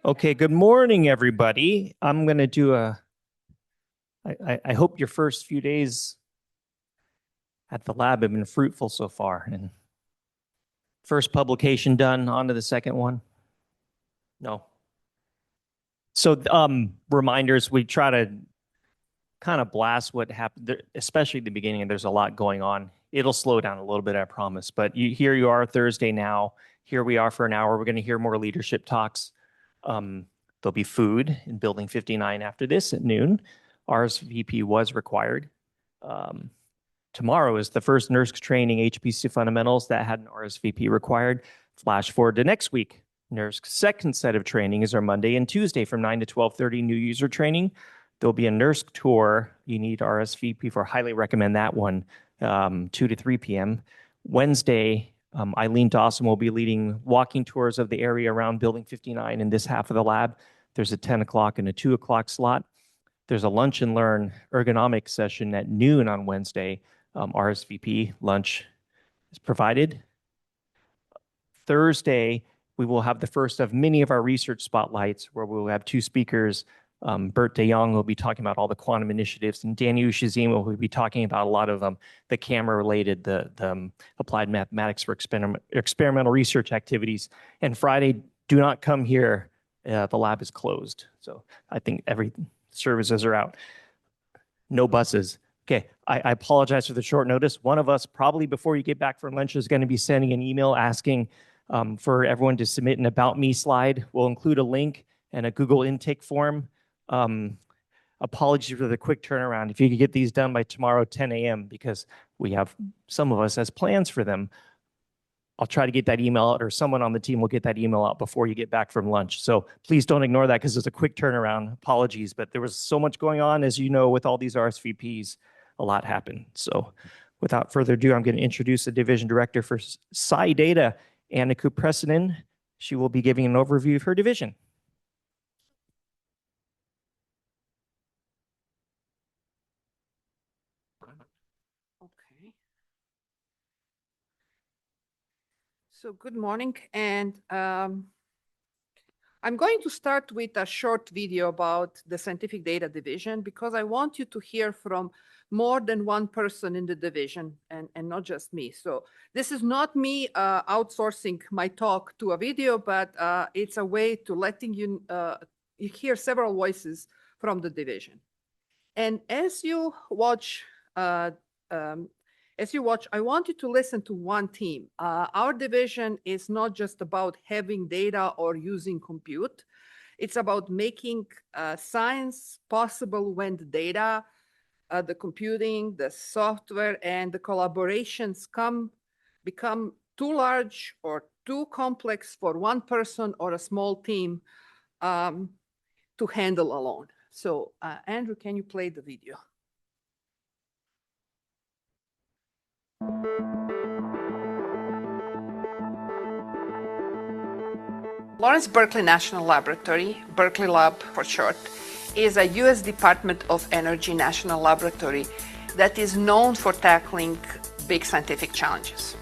Okay, good morning, everybody. I'm going to do I hope your first few days at the lab have been fruitful so far. And first publication done, on to the second one. No. So, reminders, we try to kind of blast what happened, especially at the beginning, and there's a lot going on. It'll slow down a little bit, I promise. But here you are Thursday now. Here we are for an hour. We're going to hear more leadership talks. There'll be food in Building 59 after this at noon. RSVP was required. Tomorrow is the first NERSC training, HPC fundamentals, that had an RSVP required. Flash forward to next week. NERSC's second set of training is our Monday and Tuesday from 9 to 12:30 new user training. There'll be a NERSC tour. You need RSVP for. Highly recommend that one, 2 to 3 p.m. Wednesday, Eileen Dawson will be leading walking tours of the area around Building 59 in this half of the lab. There's a 10 o'clock and a 2 o'clock slot. There's a lunch and learn ergonomics session at noon on Wednesday. RSVP lunch is provided. Thursday, we will have the first of many of our research spotlights where we will have two speakers. Bert de Jong will be talking about all the quantum initiatives, and Danny Ushizima will be talking about a lot of the camera-related, the applied mathematics for experimental research activities. And Friday, do not come here. The lab is closed. So I think every services are out. No buses. Okay, I apologize for the short notice. One of us, probably before you get back from lunch, is going to be sending an email asking for everyone to submit an About Me slide. We'll include a link and a Google intake form. Apologies for the quick turnaround. If you could get these done by tomorrow, 10 a.m., because we have some of us as plans for them. I'll try to get that email out, or someone on the team will get that email out before you get back from lunch. So please don't ignore that because it's a quick turnaround. Apologies, but there was so much going on, as you know, with all these RSVPs, a lot happened. So without further ado, I'm going to introduce the division director for Sci Data, Anna Kupresanin. She will be giving an overview of her division. Okay. So good morning, and I'm going to start with a short video about the Scientific Data Division because I want you to hear from more than one person in the division and not just me. So this is not me outsourcing my talk to a video, but it's a way to letting you hear several voices from the division. And as you watch, I want you to listen to one theme. Our division is not just about having data or using compute. It's about making science possible when the data, the computing, the software, and the collaborations become too large or too complex for one person or a small team to handle alone. So Andrew, can you play the video? Lawrence Berkeley National Laboratory, Berkeley Lab for short, is a U.S. Department of Energy national laboratory that is known for tackling big scientific challenges.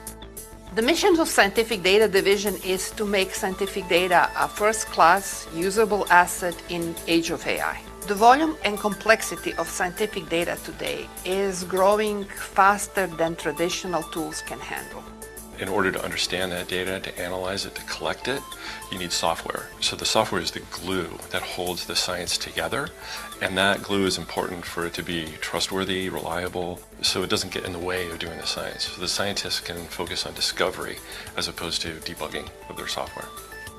The mission of Scientific Data Division is to make scientific data a first-class, usable asset in age of AI. The volume and complexity of scientific data today is growing faster than traditional tools can handle. In order to understand that data, to analyze it, to collect it, you need software. So the software is the glue that holds the science together, and that glue is important for it to be trustworthy, reliable, so it doesn't get in the way of doing the science. So the scientists can focus on discovery as opposed to debugging of their software.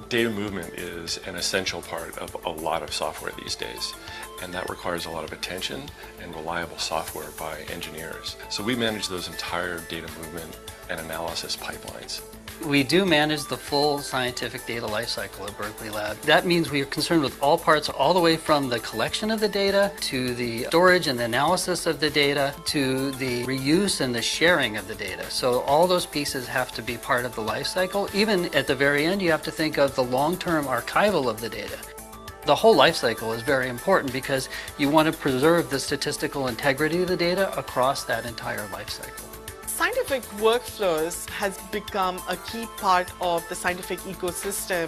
Data movement is an essential part of a lot of software these days, and that requires a lot of attention and reliable software by engineers. So we manage those entire data movement and analysis pipelines. We do manage the full scientific data lifecycle at Berkeley Lab. That means we are concerned with all parts, all the way from the collection of the data, to the storage and the analysis of the data, to the reuse and the sharing of the data. So all those pieces have to be part of the lifecycle. Even at the very end, you have to think of the long-term archival of the data. The whole life cycle is very important because you want to preserve the statistical integrity of the data across that entire life cycle. Scientific workflows has become a key part of the scientific ecosystem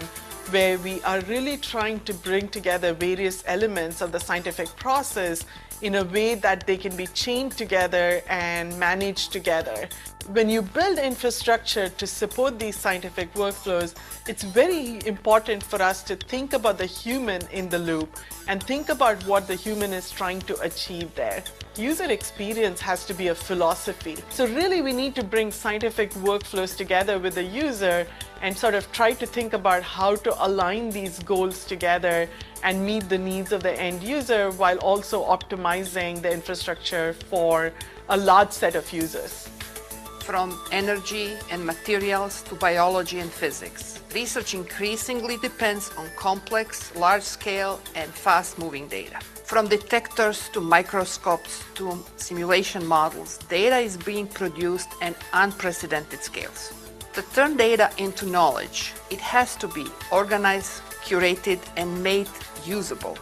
where we are really trying to bring together various elements of the scientific process in a way that they can be chained together and managed together. When you build infrastructure to support these scientific workflows, it's very important for us to think about the human in the loop and think about what the human is trying to achieve there. User experience has to be a philosophy. So really we need to bring scientific workflows together with the user and sort of try to think about how to align these goals together and meet the needs of the end user while also optimizing the infrastructure for a large set of users. From energy and materials to biology and physics, research increasingly depends on complex, large-scale, and fast-moving data. From detectors to microscopes to simulation models, data is being produced at unprecedented scales. To turn data into knowledge, it has to be organized, curated, and made usable.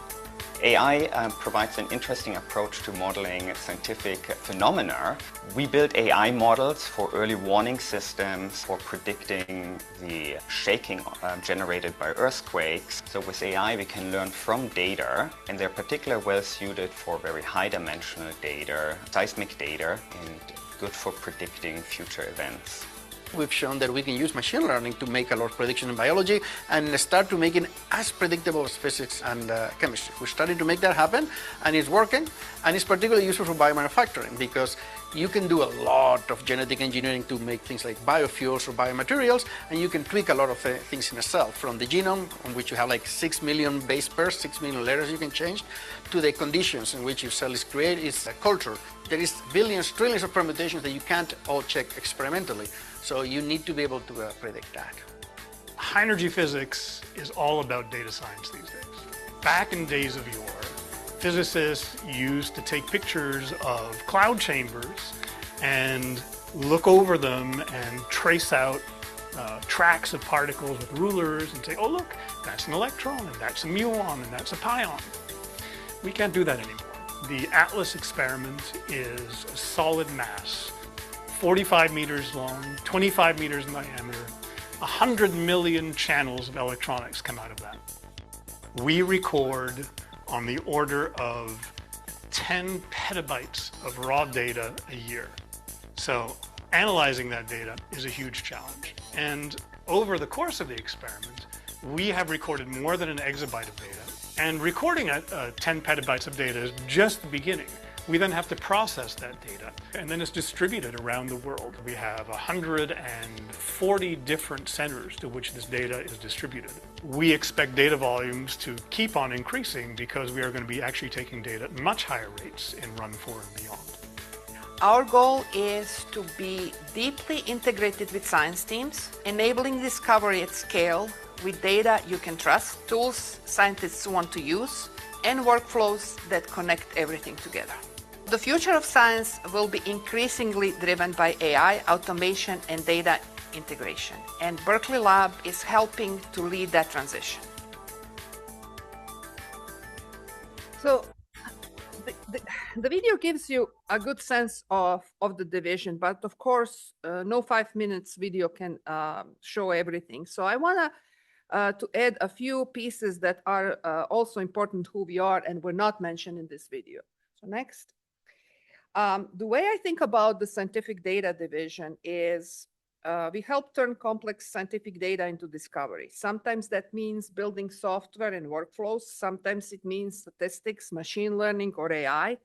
AI provides an interesting approach to modeling scientific phenomena. We build AI models for early warning systems, for predicting the shaking generated by earthquakes. So with AI we can learn from data, and they're particularly well suited for very high dimensional data, seismic data, and good for predicting future events. We've shown that we can use machine learning to make a lot of prediction in biology and start to make it as predictable as physics and chemistry. We're starting to make that happen, and it's working, and it's particularly useful for biomanufacturing because you can do a lot of genetic engineering to make things like biofuels or biomaterials, and you can tweak a lot of things in a cell, from the genome, on which you have like 6 million base pairs, 6 million letters you can change, to the conditions in which your cell is created. It's a culture. There is billions, trillions of permutations that you can't all check experimentally. So you need to be able to predict that. High energy physics is all about data science these days. Back in days of yore, physicists used to take pictures of cloud chambers and look over them and trace out tracks of particles with rulers and say, oh look, that's an electron, and that's a muon, and that's a pion. We can't do that anymore. The ATLAS experiment is a solid mass, 45 meters long, 25 meters in diameter, 100 million channels of electronics come out of that. We record on the order of 10 petabytes of raw data a year. So analyzing that data is a huge challenge. And over the course of the experiment, we have recorded more than an exabyte of data. And recording 10 petabytes of data is just the beginning. We then have to process that data, and then it's distributed around the world. We have 140 different centers to which this data is distributed. We expect data volumes to keep on increasing because we are going to be actually taking data at much higher rates in Run 4 and beyond. Our goal is to be deeply integrated with science teams, enabling discovery at scale with data you can trust, tools scientists want to use, and workflows that connect everything together. The future of science will be increasingly driven by AI, automation, and data integration, and Berkeley Lab is helping to lead that transition. So the video gives you a good sense of the division, but of course, no 5 minutes video can show everything. So I want to add a few pieces that are also important who we are and were not mentioned in this video. So next. The way I think about the scientific data division is we help turn complex scientific data into discovery. Sometimes that means building software and workflows. Sometimes it means statistics, machine learning, or AI.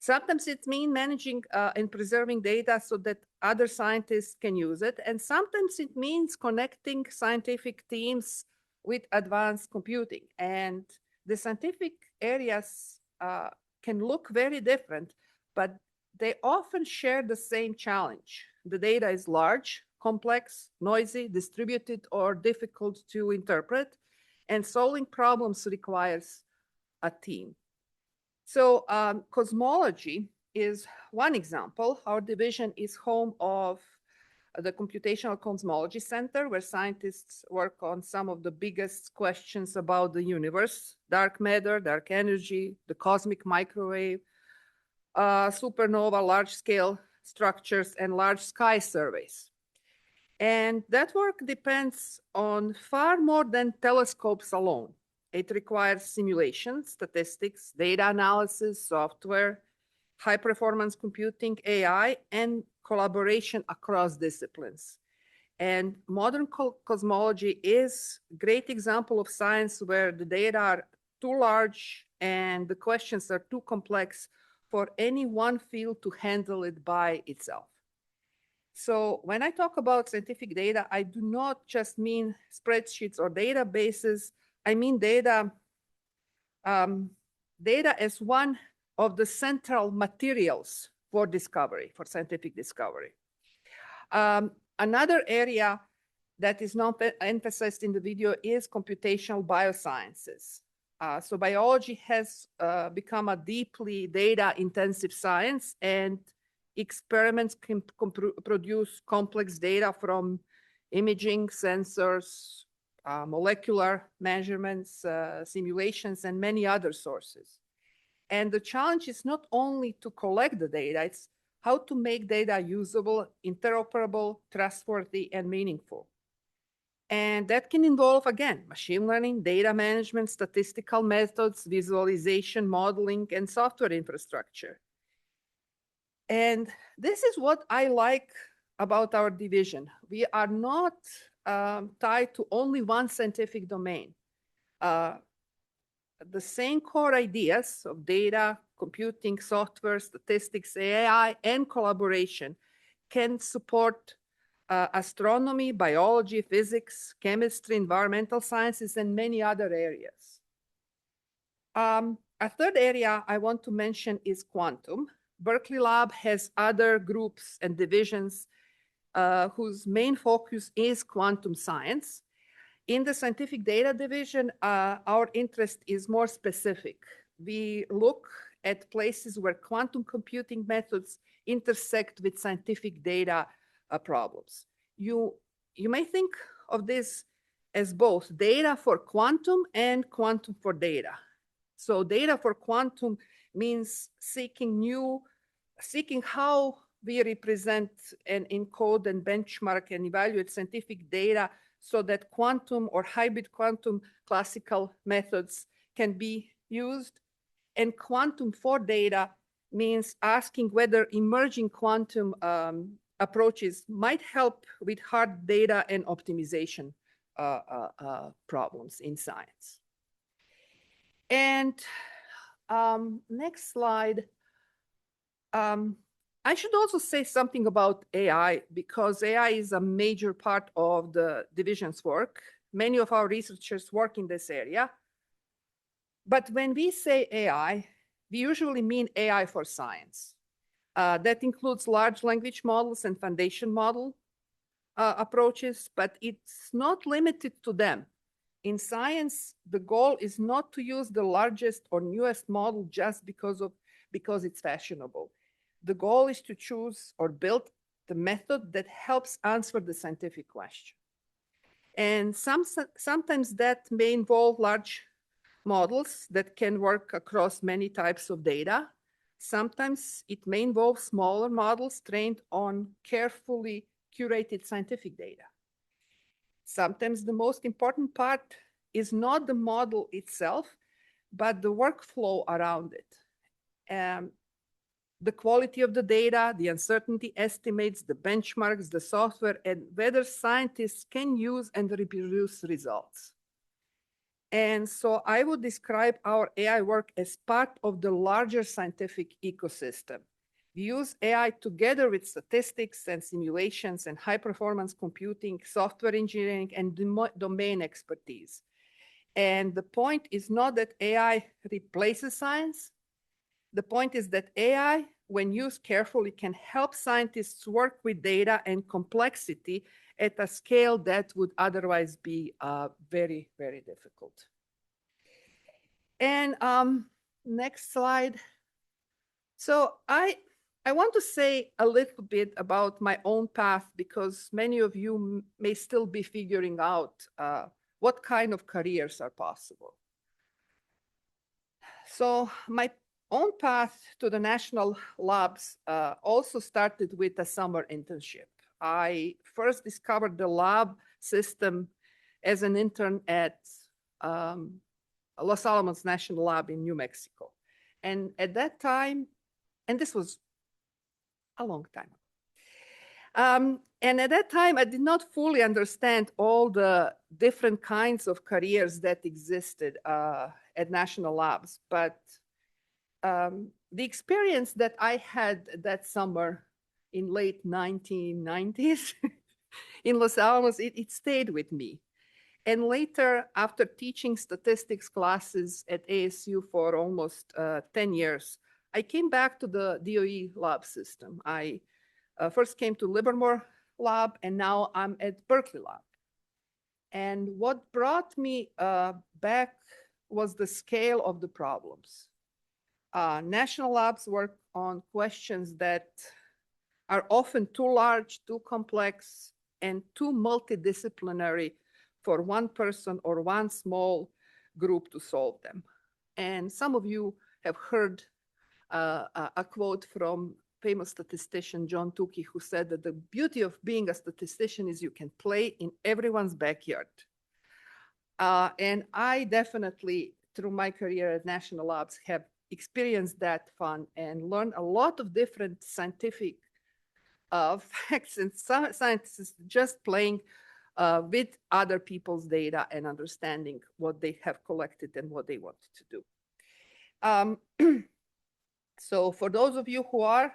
Sometimes it means managing and preserving data so that other scientists can use it. And sometimes it means connecting scientific teams with advanced computing. And the scientific areas can look very different, but they often share the same challenge. The data is large, complex, noisy, distributed, or difficult to interpret, and solving problems requires a team. So cosmology is one example. Our division is home of the Computational Cosmology Center, where scientists work on some of the biggest questions about the universe: dark matter, dark energy, the cosmic microwave, supernova, large-scale structures, and large sky surveys. And that work depends on far more than telescopes alone. It requires simulation, statistics, data analysis, software, high-performance computing, AI, and collaboration across disciplines. And modern cosmology is a great example of science where the data are too large and the questions are too complex for any one field to handle it by itself. So when I talk about scientific data, I do not just mean spreadsheets or databases. I mean data as one of the central materials for discovery, for scientific discovery. Another area that is not emphasized in the video is computational biosciences. So biology has become a deeply data-intensive science, and experiments can produce complex data from imaging, sensors, molecular measurements, simulations, and many other sources. And the challenge is not only to collect the data, it's how to make data usable, interoperable, trustworthy, and meaningful. And that can involve, again, machine learning, data management, statistical methods, visualization, modeling, and software infrastructure. And this is what I like about our division. We are not tied to only one scientific domain. The same core ideas of data, computing, software, statistics, AI, and collaboration can support astronomy, biology, physics, chemistry, environmental sciences, and many other areas. A third area I want to mention is quantum. Berkeley Lab has other groups and divisions whose main focus is quantum science. In the scientific data division, our interest is more specific. We look at places where quantum computing methods intersect with scientific data problems. You may think of this as both data for quantum and quantum for data. So data for quantum means seeking how we represent and encode and benchmark and evaluate scientific data so that quantum or hybrid quantum classical methods can be used. And quantum for data means asking whether emerging quantum approaches might help with hard data and optimization problems in science. And next slide. I should also say something about AI, because AI is a major part of the division's work. Many of our researchers work in this area. But when we say AI, we usually mean AI for science. That includes large language models and foundation model approaches, but it's not limited to them. In science, the goal is not to use the largest or newest model just because it's fashionable. The goal is to choose or build the method that helps answer the scientific question. And sometimes that may involve large models that can work across many types of data. Sometimes it may involve smaller models trained on carefully curated scientific data. Sometimes the most important part is not the model itself, but the workflow around it. The quality of the data, the uncertainty estimates, the benchmarks, the software, and whether scientists can use and reproduce results. And so I would describe our AI work as part of the larger scientific ecosystem. We use AI together with statistics and simulations and high-performance computing, software engineering, and domain expertise. And the point is not that AI replaces science. The point is that AI, when used carefully, can help scientists work with data and complexity at a scale that would otherwise be very, very difficult. And next slide. So I want to say a little bit about my own path, because many of you may still be figuring out what kind of careers are possible. So my own path to the national labs also started with a summer internship. I first discovered the lab system as an intern at Los Alamos National Lab in New Mexico. And at that time, and this was a long time ago. And at that time, I did not fully understand all the different kinds of careers that existed at national labs. But the experience that I had that summer in late 1990s in Los Alamos, it stayed with me. And later, after teaching statistics classes at ASU for almost 10 years, I came back to the DOE lab system. I first came to Livermore Lab, and now I'm at Berkeley Lab. And what brought me back was the scale of the problems. National labs work on questions that are often too large, too complex, and too multidisciplinary for one person or one small group to solve them. And some of you have heard a quote from famous statistician John Tukey, who said that the beauty of being a statistician is you can play in everyone's backyard. And I definitely, through my career at national labs, have experienced that fun and learned a lot of different scientific facts and scientists just playing with other people's data and understanding what they have collected and what they want to do. So for those of you who are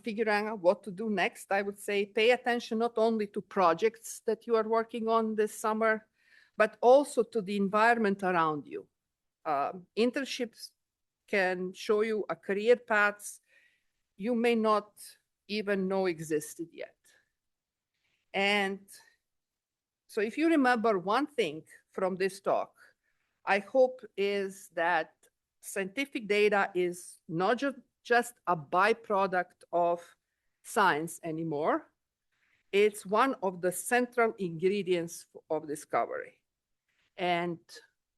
figuring out what to do next, I would say pay attention not only to projects that you are working on this summer, but also to the environment around you. Internships can show you a career paths you may not even know existed yet. And so if you remember one thing from this talk, I hope is that scientific data is not just a byproduct of science anymore. It's one of the central ingredients of discovery. And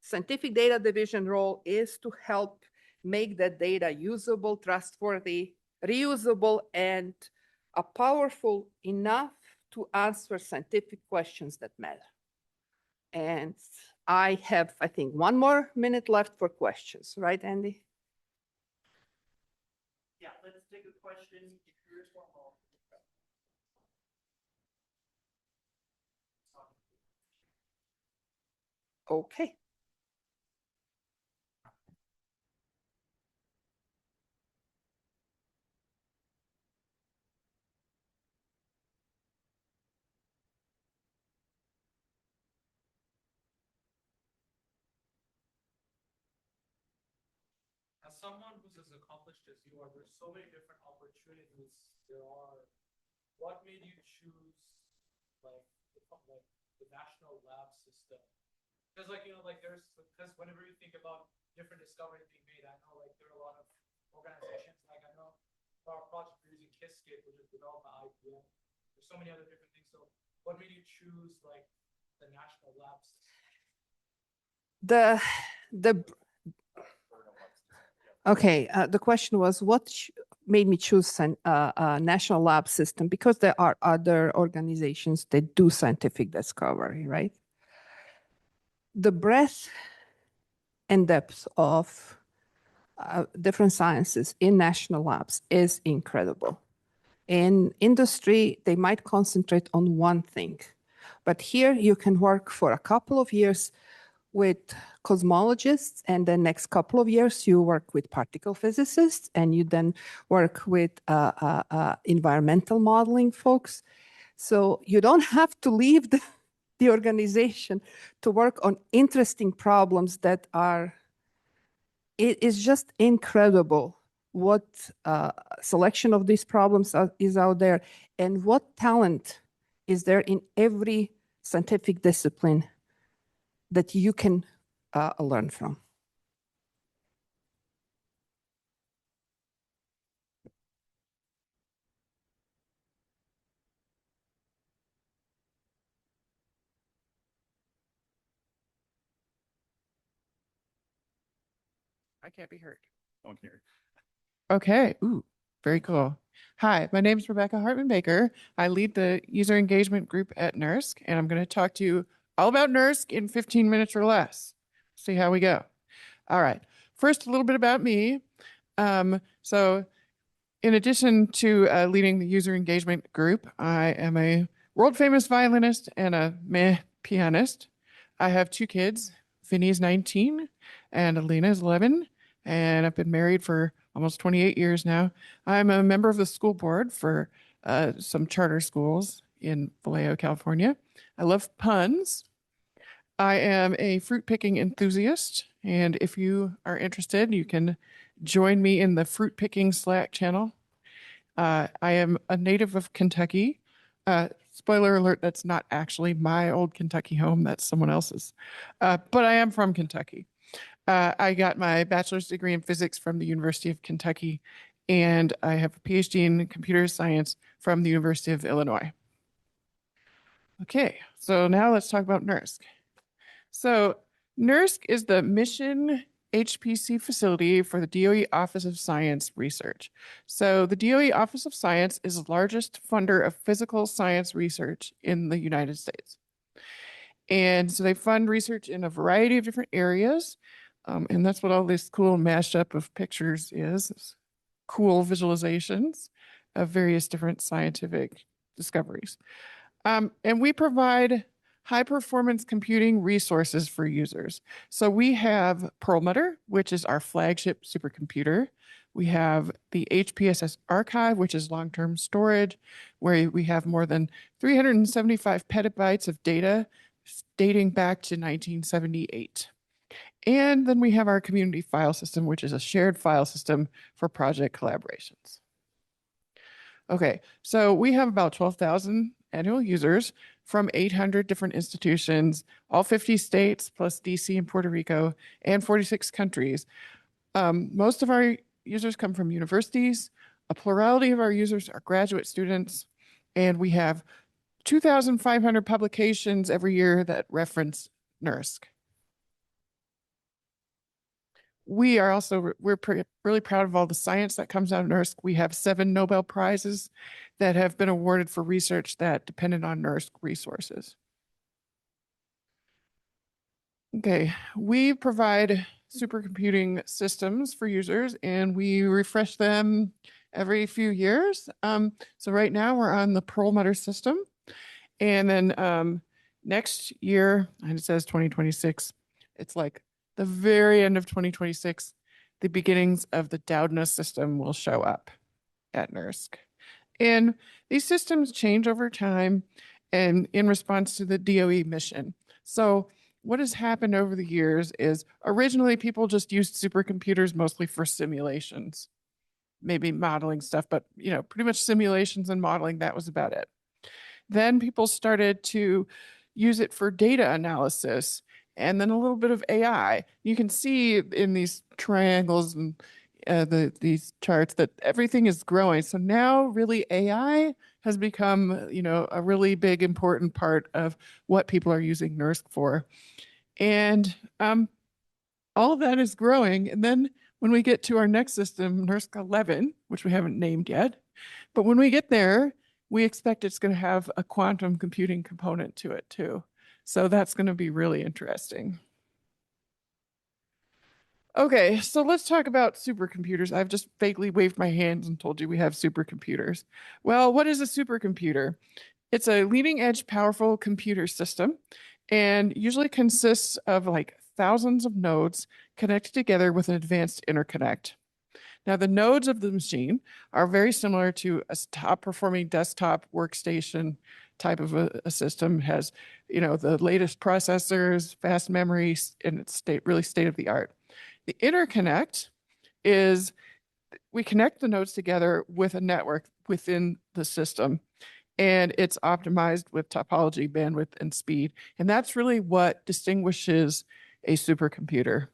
scientific data division role is to help make that data usable, trustworthy, reusable, and powerful enough to answer scientific questions that matter. And I have, I think, 1 more minute left for questions, right, Andy? Yeah, let's take a question. Here's one more. Okay. As someone who's as accomplished as you are, there's so many different opportunities there are. What made you choose like the national lab system? Because because whenever you think about different discoveries being made, I know there are a lot of organizations, I know our project we're using Qiskit, which is developed by IBM. There's so many other different things. So what made you choose the national lab system? Okay, the question was what made me choose a national lab system, because there are other organizations that do scientific discovery, right? The breadth and depth of different sciences in national labs is incredible. In industry, they might concentrate on one thing, but here you can work for a couple of years with cosmologists, and the next couple of years you work with particle physicists, and you then work with environmental modeling folks. So you don't have to leave the organization to work on interesting problems that are, it is just incredible what selection of these problems is out there, and what talent is there in every scientific discipline that you can learn from. I can't be heard. Okay. Ooh, very cool. Hi, my name is Rebecca Hartman-Baker. I lead the user engagement group at NERSC, and I'm going to talk to you all about NERSC in 15 minutes or less. See how we go. All right. First, a little bit about me. So in addition to leading the user engagement group, I am a world-famous violinist and a meh pianist. I have two kids. Vinny's 19 and Alina is 11, and I've been married for almost 28 years now. I'm a member of the school board for some charter schools in Vallejo, California. I love puns. I am a fruit picking enthusiast, and if you are interested, you can join me in the fruit picking Slack channel. I am a native of Kentucky. Spoiler alert, that's not actually my old Kentucky home, that's someone else's. But I am from Kentucky. I got my bachelor's degree in physics from the University of Kentucky, and I have a PhD in computer science from the University of Illinois. Okay, so now let's talk about NERSC. So NERSC is the mission HPC facility for the DOE Office of Science Research. So the DOE Office of Science is the largest funder of physical science research in the United States. And so they fund research in a variety of different areas. And that's what all this cool mashup of pictures is cool visualizations of various different scientific discoveries. And we provide high performance computing resources for users. So we have Perlmutter, which is our flagship supercomputer. We have the HPSS archive, which is long-term storage, where we have more than 375 petabytes of data dating back to 1978. And then we have our community file system, which is a shared file system for project collaborations. Okay, so we have about 12,000 annual users from 800 different institutions, all 50 states, plus DC and Puerto Rico, and 46 countries. Most of our users come from universities. A plurality of our users are graduate students, and we have 2,500 publications every year that reference NERSC. We are also, we're really proud of all the science that comes out of NERSC. We have 7 Nobel Prizes that have been awarded for research that depended on NERSC resources. Okay, we provide supercomputing systems for users and we refresh them every few years. So right now we're on the Perlmutter system. And then next year, and it says 2026, it's like the very end of 2026, the beginnings of the Doudna system will show up at NERSC. And these systems change over time and in response to the DOE mission. So what has happened over the years is originally people just used supercomputers mostly for simulations, maybe modeling stuff, but pretty much simulations and modeling, that was about it. Then people started to use it for data analysis and then a little bit of AI. You can see in these triangles and these charts that everything is growing. So now really AI has become, a really big, important part of what people are using NERSC for. And all of that is growing. And then when we get to our next system, NERSC 11, which we haven't named yet, but when we get there, we expect it's going to have a quantum computing component to it too. So that's going to be really interesting. Okay, so let's talk about supercomputers. I've just vaguely waved my hands and told you we have supercomputers. Well, what is a supercomputer? It's a leading edge powerful computer system and usually consists of like thousands of nodes connected together with an advanced interconnect. Now, the nodes of the machine are very similar to a top performing desktop workstation type of a system. It has, the latest processors, fast memory, and it's really state of the art. The interconnect is we connect the nodes together with a network within the system, and it's optimized with topology, bandwidth, and speed. And that's really what distinguishes a supercomputer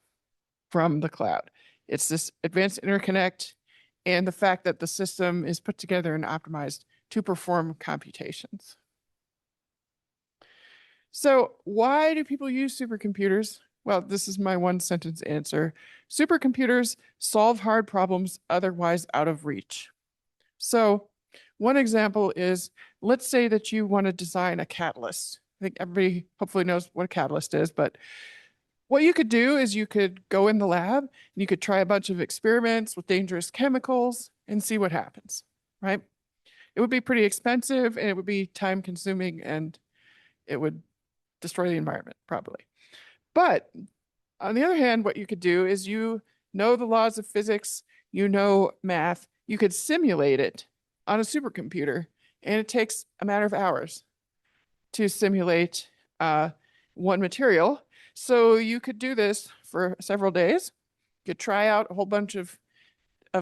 from the cloud. It's this advanced interconnect and the fact that the system is put together and optimized to perform computations. So why do people use supercomputers? Well, this is my one sentence answer. Supercomputers solve hard problems otherwise out of reach. So one example is, let's say that you want to design a catalyst. I think everybody hopefully knows what a catalyst is, but what you could do is you could go in the lab and you could try a bunch of experiments with dangerous chemicals and see what happens, right? It would be pretty expensive and it would be time consuming and it would destroy the environment probably. But on the other hand, what you could do is you know the laws of physics, you know math, you could simulate it on a supercomputer, and it takes a matter of hours to simulate one material. So you could do this for several days. You could try out a whole bunch of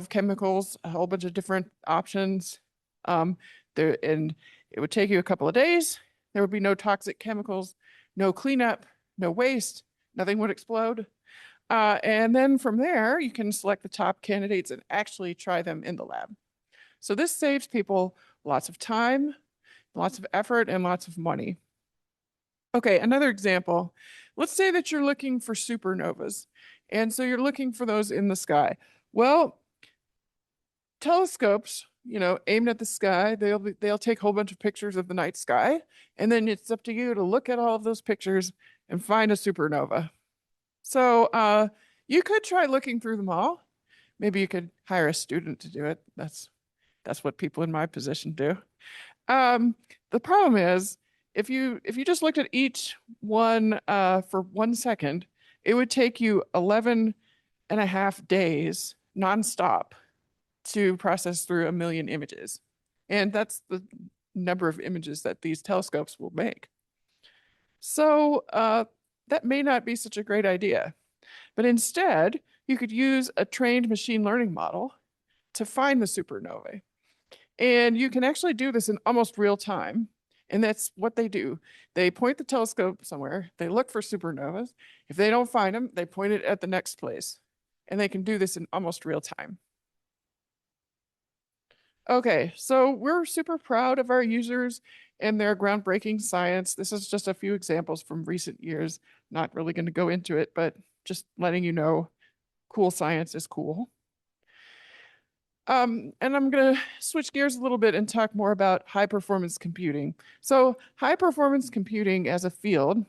chemicals, a whole bunch of different options. And it would take you a couple of days. There would be no toxic chemicals, no cleanup, no waste, nothing would explode. And then from there, you can select the top candidates and actually try them in the lab. So this saves people lots of time, lots of effort, and lots of money. Okay, another example. Let's say that you're looking for supernovas. And so you're looking for those in the sky. Well, telescopes, aimed at the sky, they'll take a whole bunch of pictures of the night sky. And then it's up to you to look at all of those pictures and find a supernova. So you could try looking through them all. Maybe you could hire a student to do it. That's what people in my position do. The problem is, if you just looked at each one for 1 second, it would take you 11.5 days nonstop to process through 1 million images. And that's the number of images that these telescopes will make. So that may not be such a great idea. But instead, you could use a trained machine learning model to find the supernovae. And you can actually do this in almost real time. And that's what they do. They point the telescope somewhere, they look for supernovas. If they don't find them, they point it at the next place. And they can do this in almost real time. Okay, so we're super proud of our users and their groundbreaking science. This is just a few examples from recent years. Not really going to go into it, but just letting you know cool science is cool. And I'm going to switch gears a little bit and talk more about high performance computing. So high performance computing as a field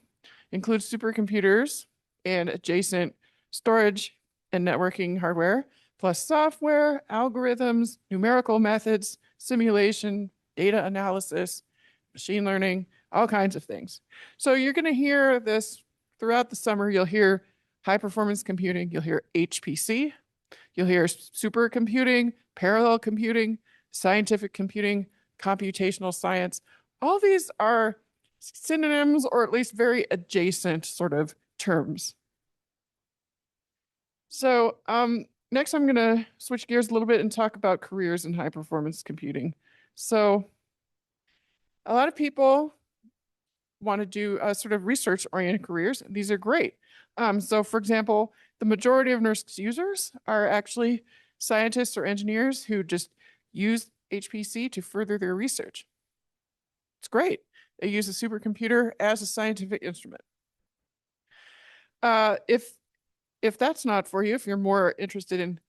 includes supercomputers and adjacent storage and networking hardware, plus software, algorithms, numerical methods, simulation, data analysis, machine learning, all kinds of things. So you're going to hear this throughout the summer. You'll hear high performance computing, you'll hear HPC, you'll hear supercomputing, parallel computing, scientific computing, computational science. All these are synonyms or at least very adjacent sort of terms. So next I'm going to switch gears a little bit and talk about careers in high performance computing. So a lot of people want to do sort of research oriented careers. These are great. So for example, the majority of NERSC's users are actually scientists or engineers who just use HPC to further their research. It's great. They use a supercomputer as a scientific instrument. If that's not for you, if you're more interested in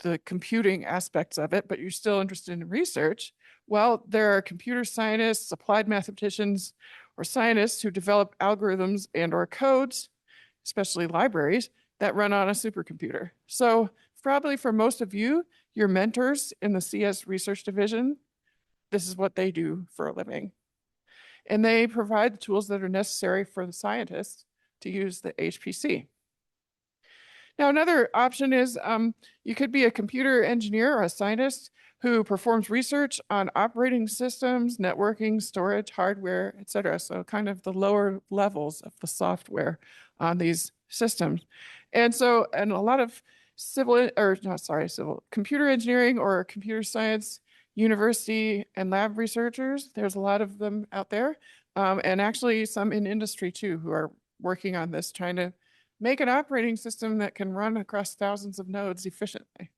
the computing aspects of it, but you're still interested in research, well, there are computer scientists, applied mathematicians, or scientists who develop algorithms and or codes, especially libraries, that run on a supercomputer. So probably for most of you, your mentors in the CS research division, this is what they do for a living. And they provide the tools that are necessary for the scientists to use the HPC. Now, another option is you could be a computer engineer or a scientist who performs research on operating systems, networking, storage, hardware, et cetera. So kind of the lower levels of the software on these systems. And a lot of computer engineering or computer science university and lab researchers, there's a lot of them out there. And actually some in industry too, who are working on this, trying to make an operating system that can run across thousands of nodes efficiently.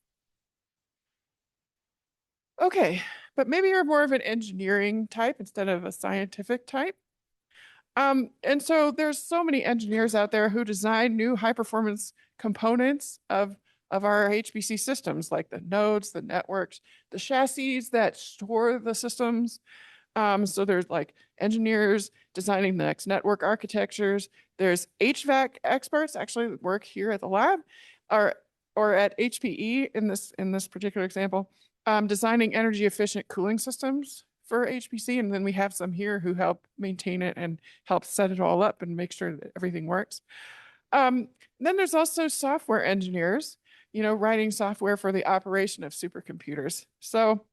Okay, but maybe you're more of an engineering type instead of a scientific type. And so there's so many engineers out there who design new high performance components of of our HPC systems, like the nodes, the networks, the chassis that store the systems. So there's like engineers designing the next network architectures. There's HVAC experts actually that work here at the lab, or at HPE in this particular example, designing energy efficient cooling systems for HPC. And then we have some here who help maintain it and help set it all up and make sure that everything works. Then there's also software engineers, writing software for the operation of supercomputers. So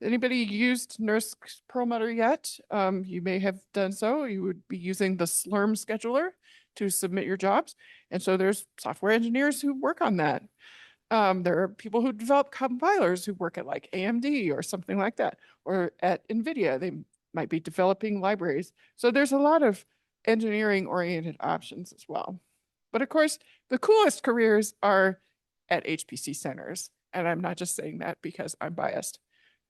anybody used NERSC Perlmutter yet? You may have done so. You would be using the Slurm scheduler to submit your jobs. And so there's software engineers who work on that. There are people who develop compilers who work at like AMD or something like that, or at NVIDIA. They might be developing libraries. So there's a lot of engineering-oriented options as well. But of course, the coolest careers are at HPC centers. And I'm not just saying that because I'm biased.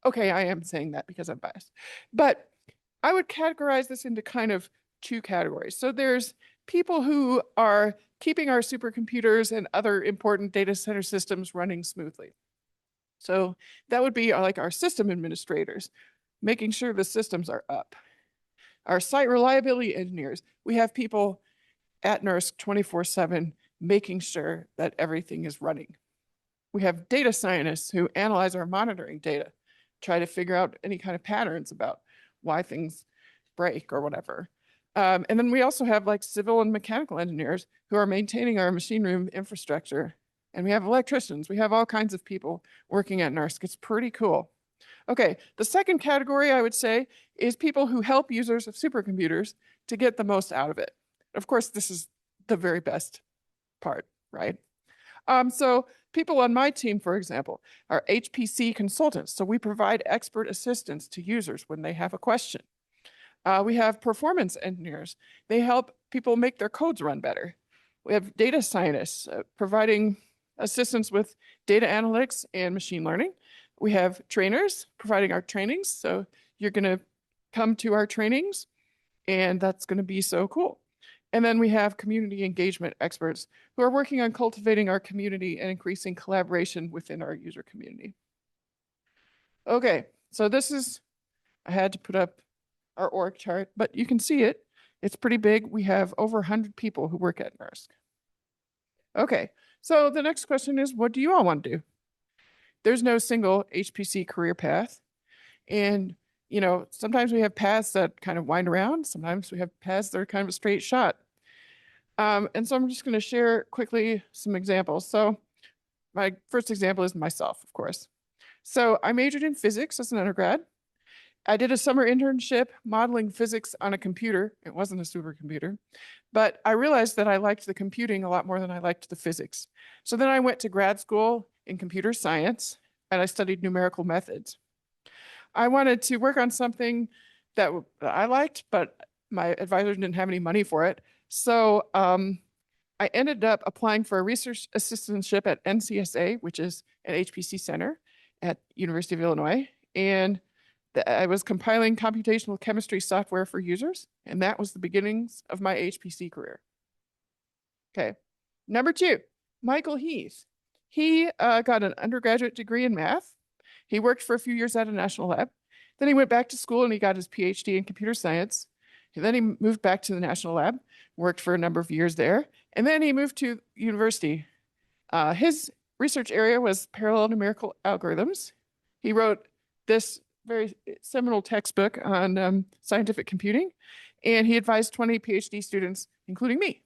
Okay, I am saying that because I'm biased. But I would categorize this into kind of two categories. So there's people who are keeping our supercomputers and other important data center systems running smoothly. So that would be like our system administrators, making sure the systems are up. Our site reliability engineers, we have people at NERSC 24/7 making sure that everything is running. We have data scientists who analyze our monitoring data, try to figure out any kind of patterns about why things break or whatever. And then we also have like civil and mechanical engineers who are maintaining our machine room infrastructure. And we have electricians. We have all kinds of people working at NERSC. It's pretty cool. Okay, the second category I would say is people who help users of supercomputers to get the most out of it. Of course, this is the very best part, right? So people on my team, for example, are HPC consultants. So we provide expert assistance to users when they have a question. We have performance engineers. They help people make their codes run better. We have data scientists providing assistance with data analytics and machine learning. We have trainers providing our trainings. So you're going to come to our trainings, and that's going to be so cool. And then we have community engagement experts who are working on cultivating our community and increasing collaboration within our user community. Okay, so I had to put up our org chart, but you can see it. It's pretty big. We have over 100 people who work at NERSC. Okay, so the next question is, what do you all want to do? There's no single HPC career path. And, sometimes we have paths that kind of wind around. Sometimes we have paths that are kind of a straight shot. And so I'm just going to share quickly some examples. So my first example is myself, of course. So I majored in physics as an undergrad. I did a summer internship modeling physics on a computer. It wasn't a supercomputer, but I realized that I liked the computing a lot more than I liked the physics. So then I went to grad school in computer science, and I studied numerical methods. I wanted to work on something that I liked, but my advisor didn't have any money for it. So I ended up applying for a research assistantship at NCSA, which is an HPC center at University of Illinois. And I was compiling computational chemistry software for users. And that was the beginnings of my HPC career. Okay, number 2, Michael Heath. He got an undergraduate degree in math. He worked for a few years at a national lab. Then he went back to school and he got his PhD in computer science. And then he moved back to the national lab, worked for a number of years there. And then he moved to university. His research area was parallel numerical algorithms. He wrote this very seminal textbook on scientific computing. And he advised 20 PhD students, including me.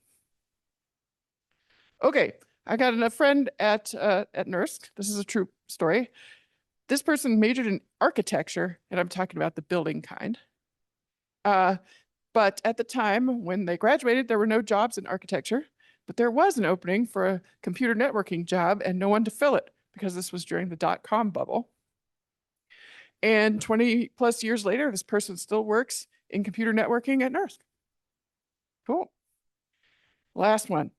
Okay, I got a friend at NERSC. This is a true story. This person majored in architecture, and I'm talking about the building kind. But at the time when they graduated, there were no jobs in architecture, but there was an opening for a computer networking job and no one to fill it because this was during the .com bubble. And 20 plus years later, this person still works in computer networking at NERSC. Cool. Last one.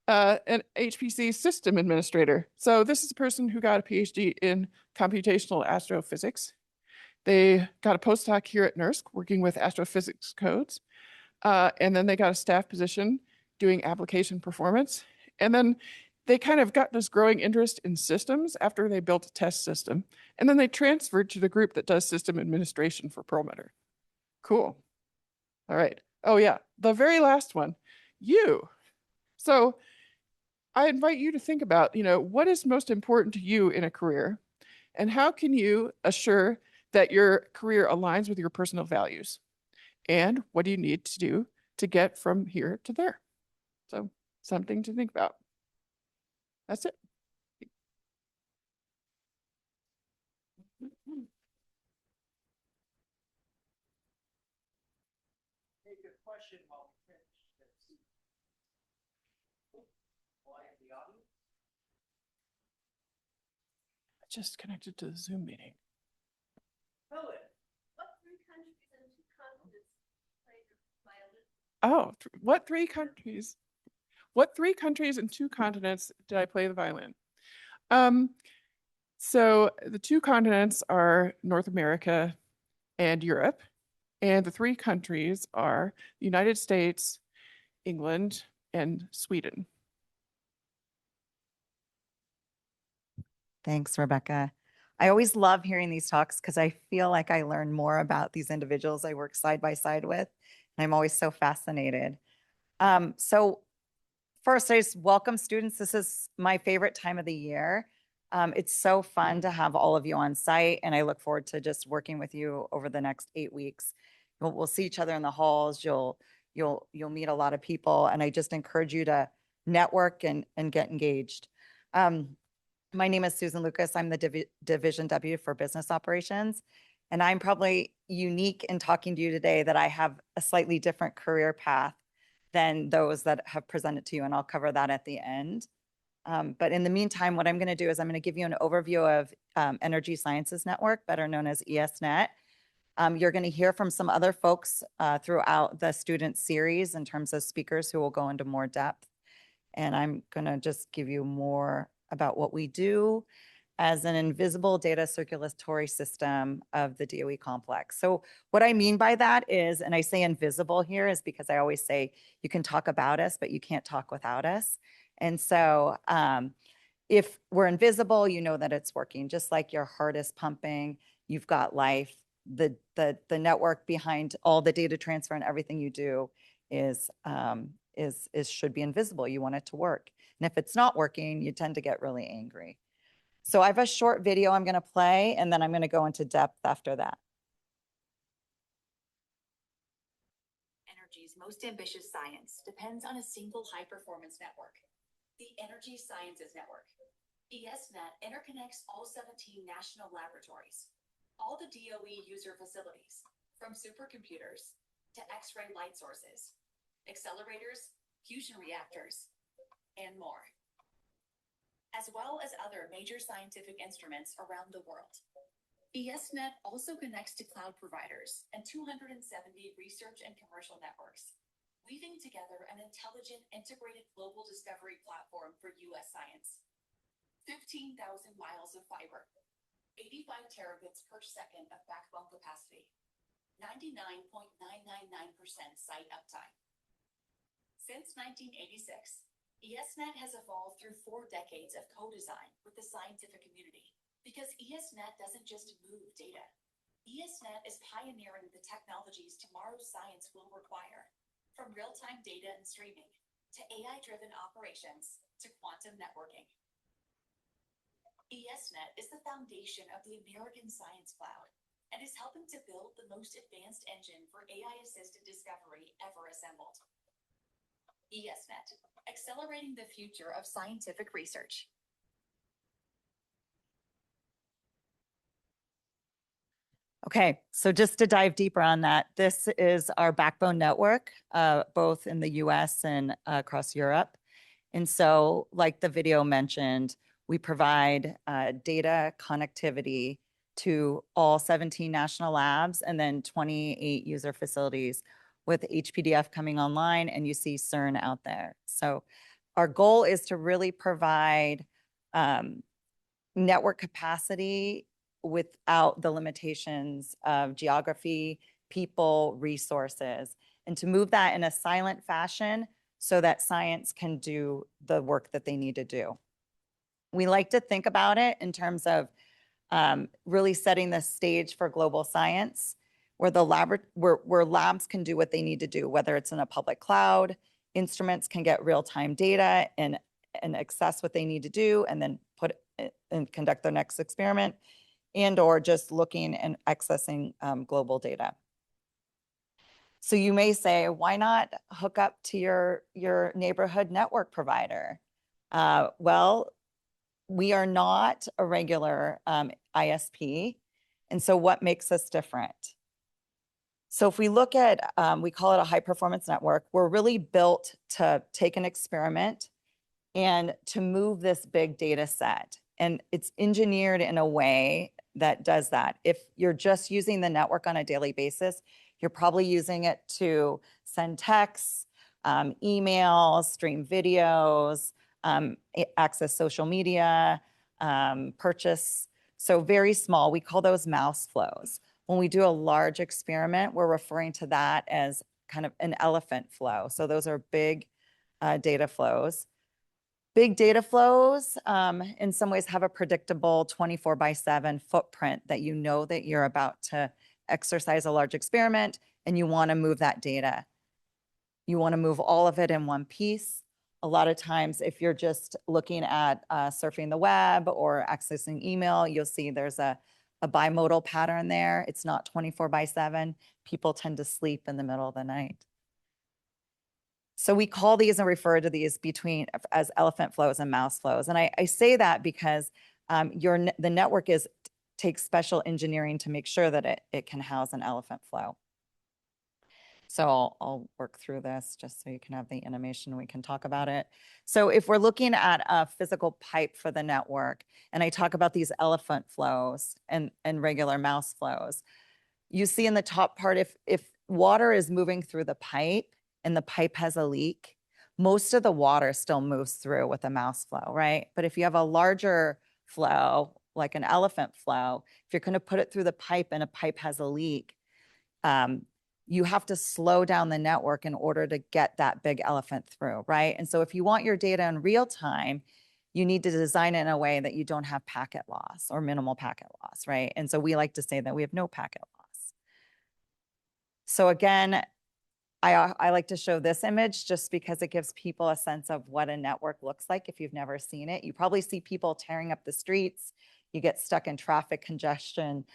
An HPC system administrator. So this is a person who got a PhD in computational astrophysics. They got a postdoc here at NERSC working with astrophysics codes. And then they got a staff position doing application performance. And then they kind of got this growing interest in systems after they built a test system. And then they transferred to the group that does system administration for Perlmutter. Cool. All right. Oh yeah, the very last one, you. So I invite you to think about, what is most important to you in a career, and how can you assure that your career aligns with your personal values? And what do you need to do to get from here to there? So something to think about. That's it. Take a question while we finish this. The audience? I just connected to the Zoom meeting. Elliot. What three countries and two continents play the violin? Oh, what three countries? What three countries and two continents did I play the violin? So the two continents are North America and Europe, and the three countries are the United States, England, and Sweden. Thanks, Rebecca. I always love hearing these talks because I feel like I learn more about these individuals I work side by side with, and I'm always so fascinated. So first, I just welcome students. This is my favorite time of the year. It's so fun to have all of you on site, and I look forward to just working with you over the next 8 weeks. We'll see each other in the halls. You'll meet a lot of people, and I just encourage you to network and get engaged. My name is Susan Lucas. I'm the Division W for Business Operations, and I'm probably unique in talking to you today that I have a slightly different career path than those that have presented to you, and I'll cover that at the end. But in the meantime, what I'm going to do is I'm going to give you an overview of Energy Sciences Network, better known as ESnet. You're going to hear from some other folks throughout the student series in terms of speakers who will go into more depth. And I'm going to just give you more about what we do as an invisible data circulatory system of the DOE complex. So what I mean by that is, and I say invisible here is because I always say you can talk about us, but you can't talk without us. And so if we're invisible, you know that it's working. Just like your heart is pumping, you've got life. The network behind all the data transfer and everything you do should be invisible. You want it to work. And if it's not working, you tend to get really angry. So I have a short video I'm going to play, and then I'm going to go into depth after that. Energy's most ambitious science depends on a single high-performance network, the Energy Sciences Network. ESnet interconnects all 17 national laboratories, all the DOE user facilities, from supercomputers to X-ray light sources, accelerators, fusion reactors, and more, as well as other major scientific instruments around the world. ESnet also connects to cloud providers and 270 research and commercial networks, weaving together an intelligent, integrated global discovery platform for U.S. science. 15,000 miles of fiber, 85 terabits per second of backbone capacity, 99.999% site uptime. Since 1986, ESnet has evolved through 4 decades of co-design with the scientific community, because ESnet doesn't just move data. ESnet is pioneering the technologies tomorrow's science will require, from real-time data and streaming to AI-driven operations to quantum networking. ESnet is the foundation of the American Science Cloud and is helping to build the most advanced engine for AI-assisted discovery ever assembled. ESnet, accelerating the future of scientific research. Okay, so just to dive deeper on that, this is our backbone network, both in the US and across Europe. And so, like the video mentioned, we provide data connectivity to all 17 national labs and then 28 user facilities, with HPDF coming online, and you see CERN out there. So our goal is to really provide network capacity without the limitations of geography, people, resources, and to move that in a silent fashion so that science can do the work that they need to do. We like to think about it in terms of really setting the stage for global science, where where labs can do what they need to do, whether it's in a public cloud, instruments can get real-time data and access what they need to do, and then put it and conduct their next experiment, and or just looking and accessing global data. So you may say, why not hook up to your neighborhood network provider? Well, we are not a regular ISP. And so what makes us different? So if we look at, we call it a high performance network, we're really built to take an experiment and to move this big data set. And it's engineered in a way that does that. If you're just using the network on a daily basis, you're probably using it to send texts, emails, stream videos, access social media, purchase. So very small, we call those mouse flows. When we do a large experiment, we're referring to that as kind of an elephant flow. So those are big data flows. Big data flows in some ways have a predictable 24/7 footprint that you know that you're about to exercise a large experiment and you want to move that data. You want to move all of it in one piece. A lot of times, if you're just looking at surfing the web or accessing email, you'll see there's a bimodal pattern there. It's not 24/7. People tend to sleep in the middle of the night. So we call these and refer to these as elephant flows and mouse flows. And I say that because the network takes special engineering to make sure that it can house an elephant flow. So I'll work through this just so you can have the animation, we can talk about it. So if we're looking at a physical pipe for the network, and I talk about these elephant flows and regular mouse flows, you see in the top part, if water is moving through the pipe and the pipe has a leak, most of the water still moves through with a mouse flow, right? But if you have a larger flow, like an elephant flow, if you're going to put it through the pipe and a pipe has a leak, you have to slow down the network in order to get that big elephant through, right? And so if you want your data in real time, you need to design it in a way that you don't have packet loss or minimal packet loss, right? And so we like to say that we have no packet loss. So again, I like to show this image just because it gives people a sense of what a network looks like if you've never seen it. You probably see people tearing up the streets. You get stuck in traffic congestion.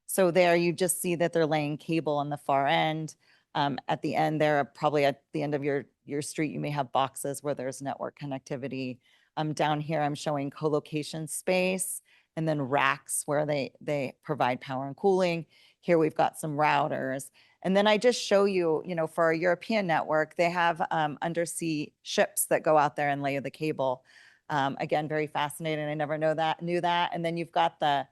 So there you just see that they're laying cable on the far end. At the end there, probably at the end of your street, you may have boxes where there's network connectivity. Down here, I'm showing co-location space and then racks where they provide power and cooling. Here we've got some routers. And then I just show you, for our European network, they have undersea ships that go out there and lay the cable. Again, very fascinating. I never knew that. And then you've got the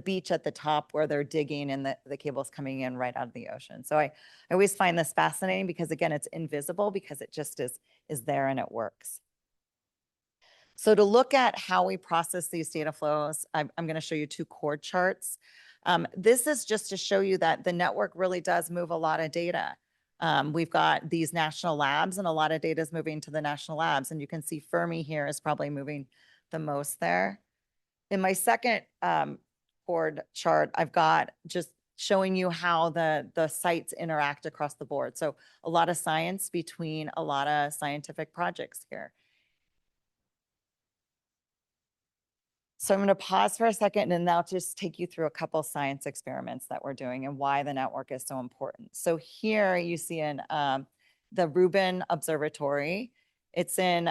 beach at the top where they're digging and the cable's coming in right out of the ocean. So I always find this fascinating because again, it's invisible because it just is there and it works. So to look at how we process these data flows, I'm going to show you two chord charts. This is just to show you that the network really does move a lot of data. We've got these national labs and a lot of data is moving to the national labs. And you can see Fermi here is probably moving the most there. In my second chord chart, I've got just showing you how the sites interact across the board. So a lot of science between a lot of scientific projects here. So I'm going to pause for a second and now just take you through a couple science experiments that we're doing and why the network is so important. So here you see in the Rubin Observatory. It's in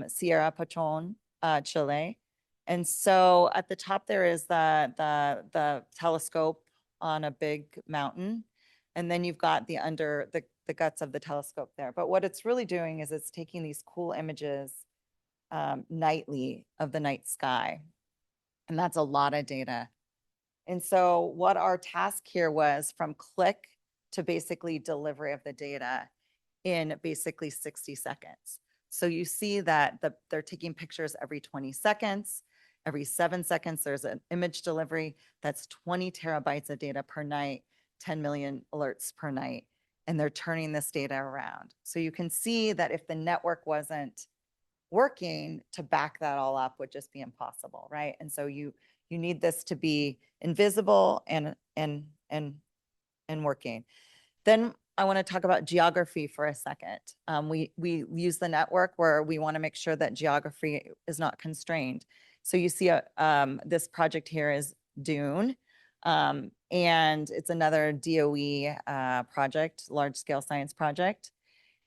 Sierra Pachon, Chile. And so at the top there is the telescope on a big mountain. And then you've got the guts of the telescope there. But what it's really doing is it's taking these cool images nightly of the night sky. And that's a lot of data. And so what our task here was from click to basically delivery of the data in basically 60 seconds. So you see that they're taking pictures every 20 seconds. Every 7 seconds, there's an image delivery. That's 20 terabytes of data per night, 10 million alerts per night. and they're turning this data around. So you can see that if the network wasn't working, to back that all up would just be impossible, right? And so you need this to be invisible and working. Then I want to talk about geography for a second. We use the network where we want to make sure that geography is not constrained. So you see this project here is Dune, and it's another DOE project, large scale science project.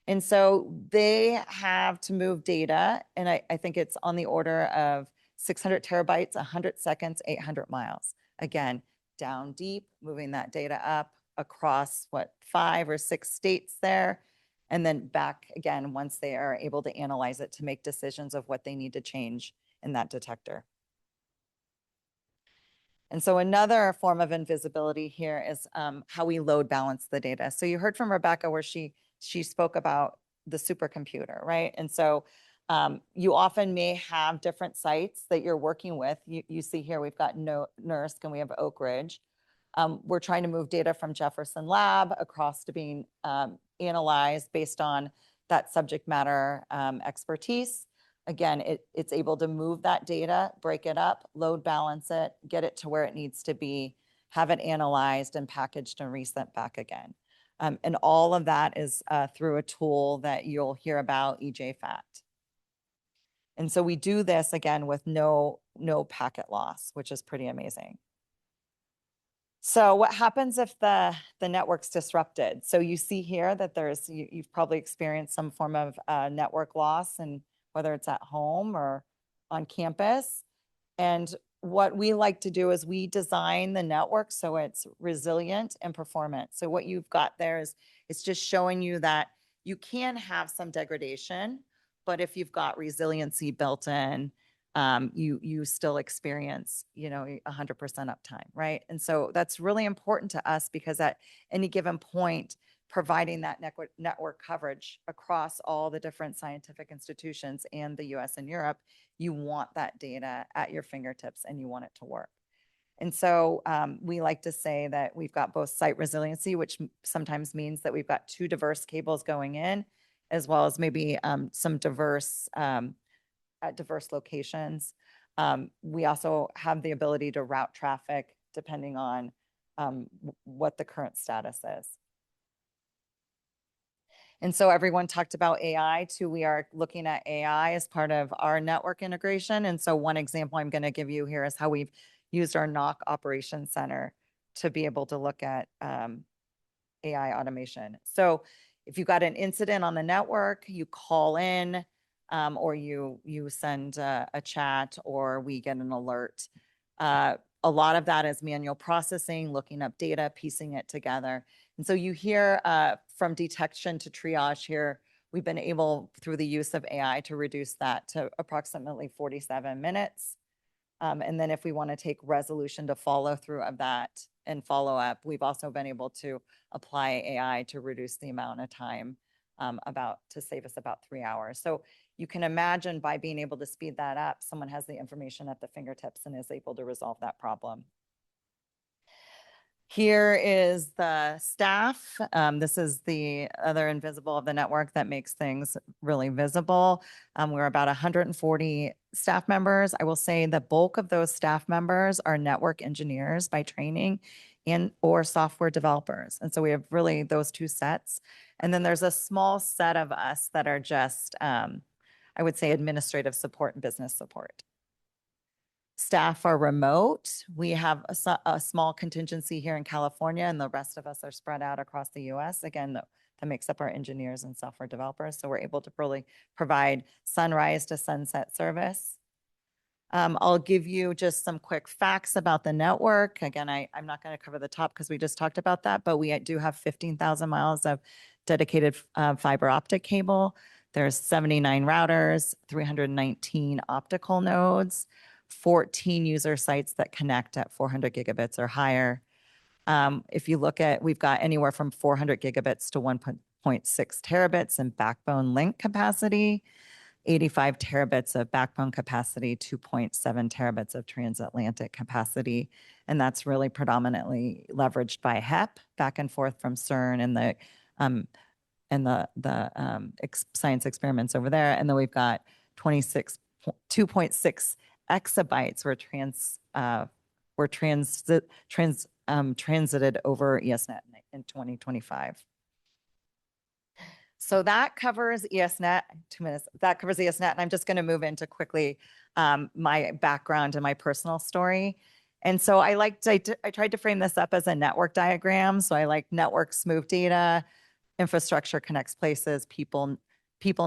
And so they have to move data, and I think it's on the order of 600 terabytes, 100 seconds, 800 miles. Again, down deep, moving that data up across 5 or 6 states there, and then back again once they are able to analyze it to make decisions of what they need to change in that detector. And so another form of invisibility here is how we load balance the data. So you heard from Rebecca where she spoke about the supercomputer, right? And so you often may have different sites that you're working with. You see here, we've got NERSC and we have Oak Ridge. We're trying to move data from Jefferson Lab across to being analyzed based on that subject matter expertise. Again, it's able to move that data, break it up, load balance it, get it to where it needs to be, have it analyzed and packaged and resent back again. And all of that is through a tool that you'll hear about, EJFAT. And so we do this again with no packet loss, which is pretty amazing. So what happens if the network's disrupted? So you see here that you've probably experienced some form of network loss, and whether it's at home or on campus. And what we like to do is we design the network so it's resilient and performant. So what you've got there is it's just showing you that you can have some degradation, but if you've got resiliency built in, you still experience, 100% uptime, right? And so that's really important to us because at any given point, providing that network coverage across all the different scientific institutions and the US and Europe, you want that data at your fingertips and you want it to work. And so we like to say that we've got both site resiliency, which sometimes means that we've got 2 diverse cables going in, as well as maybe some diverse at diverse locations. We also have the ability to route traffic depending on what the current status is. And so everyone talked about AI too. We are looking at AI as part of our network integration. And so one example I'm going to give you here is how we've used our NOC Operations Center to be able to look at AI automation. So if you've got an incident on the network, you call in, or you send a chat, or we get an alert. A lot of that is manual processing, looking up data, piecing it together. And so you hear from detection to triage here, we've been able, through the use of AI, to reduce that to approximately 47 minutes. And then if we want to take resolution to follow through of that and follow up, we've also been able to apply AI to reduce the amount of time to save us about 3 hours. So you can imagine by being able to speed that up, someone has the information at the fingertips and is able to resolve that problem. Here is the staff. This is the other invisible of the network that makes things really visible. We're about 140 staff members. I will say the bulk of those staff members are network engineers by training or software developers. And so we have really those 2 sets. And then there's a small set of us that are just, I would say, administrative support and business support. Staff are remote. We have a small contingency here in California, and the rest of us are spread out across the US. Again, that makes up our engineers and software developers. So we're able to really provide sunrise to sunset service. I'll give you just some quick facts about the network. Again, I'm not going to cover the top because we just talked about that, but we do have 15,000 miles of dedicated fiber optic cable. There's 79 routers, 319 optical nodes, 14 user sites that connect at 400 gigabits or higher. If you look at, we've got anywhere from 400 gigabits to 1.6 terabits in backbone link capacity, 85 terabits of backbone capacity, 2.7 terabits of transatlantic capacity. And that's really predominantly leveraged by HEP back and forth from CERN and the and the science experiments over there. And then we've got 2.6 exabytes were transited over ESnet in 2025. So that covers ESnet. 2 minutes. That covers ESnet, and I'm just going to move into quickly my background and my personal story. And so I tried to frame this up as a network diagram. So I like networks move data, infrastructure connects places, people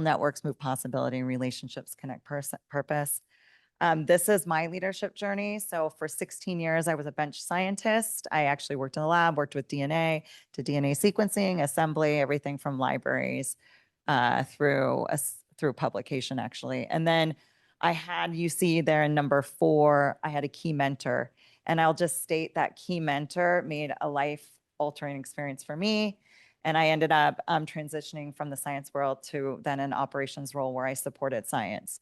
networks move possibility, and relationships connect purpose. This is my leadership journey. So for 16 years, I was a bench scientist. I actually worked in the lab, worked with DNA to DNA sequencing, assembly, everything from libraries through publication, actually. And then you see there in number 4, I had a key mentor. And I'll just state that key mentor made a life-altering experience for me. And I ended up transitioning from the science world to then an operations role where I supported science.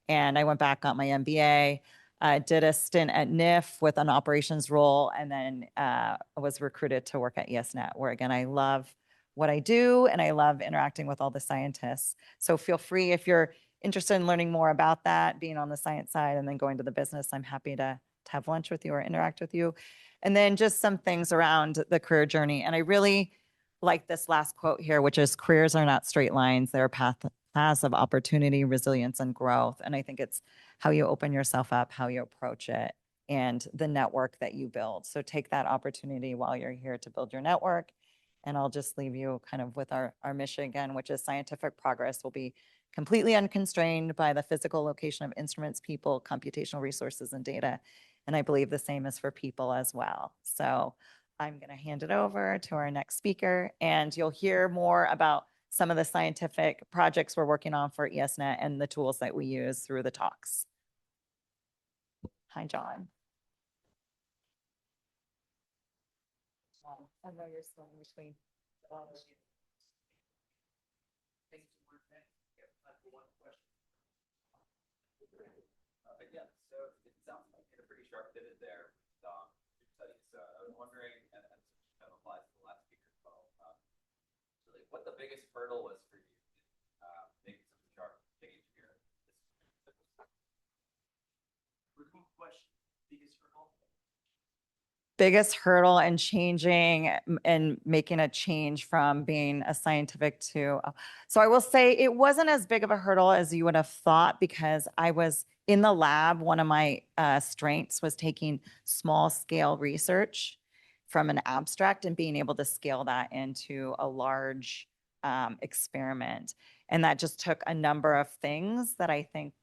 And I went back, got my MBA, did a stint at NIF with an operations role, and then was recruited to work at ESnet, where again, I love what I do and I love interacting with all the scientists. So feel free, if you're interested in learning more about that, being on the science side and then going to the business, I'm happy to have lunch with you or interact with you. And then just some things around the career journey. And I really like this last quote here, which is, careers are not straight lines. They're paths of opportunity, resilience, and growth. And I think it's how you open yourself up, how you approach it, and the network that you build. So take that opportunity while you're here to build your network. And I'll just leave you kind of with our mission again, which is scientific progress will be completely unconstrained by the physical location of instruments, people, computational resources, and data. And I believe the same is for people as well. So I'm going to hand it over to our next speaker, and you'll hear more about some of the scientific projects we're working on for ESnet and the tools that we use through the talks. Hi, John. I know you're still in between. Yeah, so it sounds like you had a pretty sharp pivot there with your studies. So I was wondering, and kind of applies to the last speaker as well, really what the biggest hurdle was for you in making such a sharp change here. Repeat question. Biggest hurdle? Biggest hurdle in changing and making a change from being a scientific to, so I will say it wasn't as big of a hurdle as you would have thought, because I was in the lab. One of my strengths was taking small scale research from an abstract and being able to scale that into a large experiment. And that just took a number of things that I think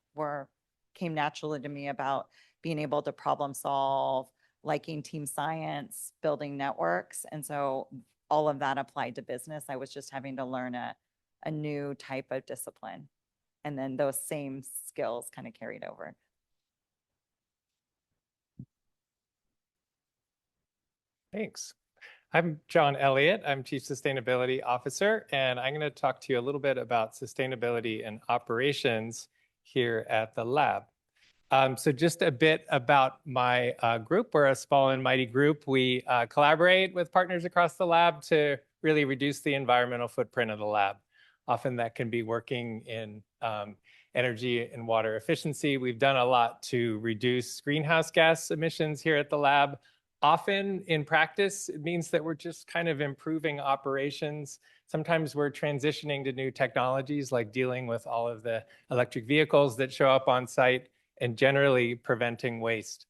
came naturally to me about being able to problem solve, liking team science, building networks. And so all of that applied to business. I was just having to learn a new type of discipline. And then those same skills kind of carried over. Thanks. I'm John Elliot. I'm Chief Sustainability Officer, and I'm going to talk to you a little bit about sustainability and operations here at the lab. So just a bit about my group. We're a small and mighty group. We collaborate with partners across the lab to really reduce the environmental footprint of the lab. Often that can be working in energy and water efficiency. We've done a lot to reduce greenhouse gas emissions here at the lab. Often in practice, it means that we're just kind of improving operations. Sometimes we're transitioning to new technologies, like dealing with all of the electric vehicles that show up on site, and generally preventing waste.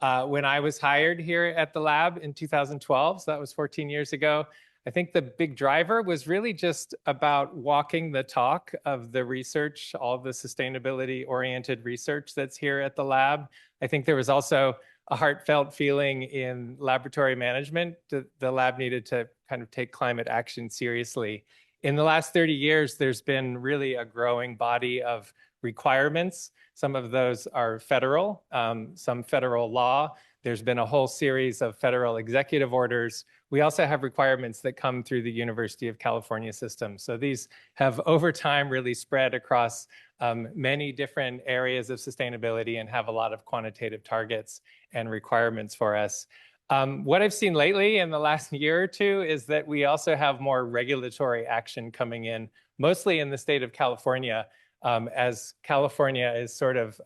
When I was hired here at the lab in 2012, so that was 14 years ago, I think the big driver was really just about walking the talk of the research, all of the sustainability-oriented research that's here at the lab. I think there was also a heartfelt feeling in laboratory management that the lab needed to kind of take climate action seriously. In the last 30 years, there's been really a growing body of requirements. Some of those are federal, some federal law. There's been a whole series of federal executive orders. We also have requirements that come through the University of California system. So these have over time really spread across many different areas of sustainability and have a lot of quantitative targets and requirements for us. What I've seen lately in the last year or two is that we also have more regulatory action coming in, mostly in the state of California, as California is sort of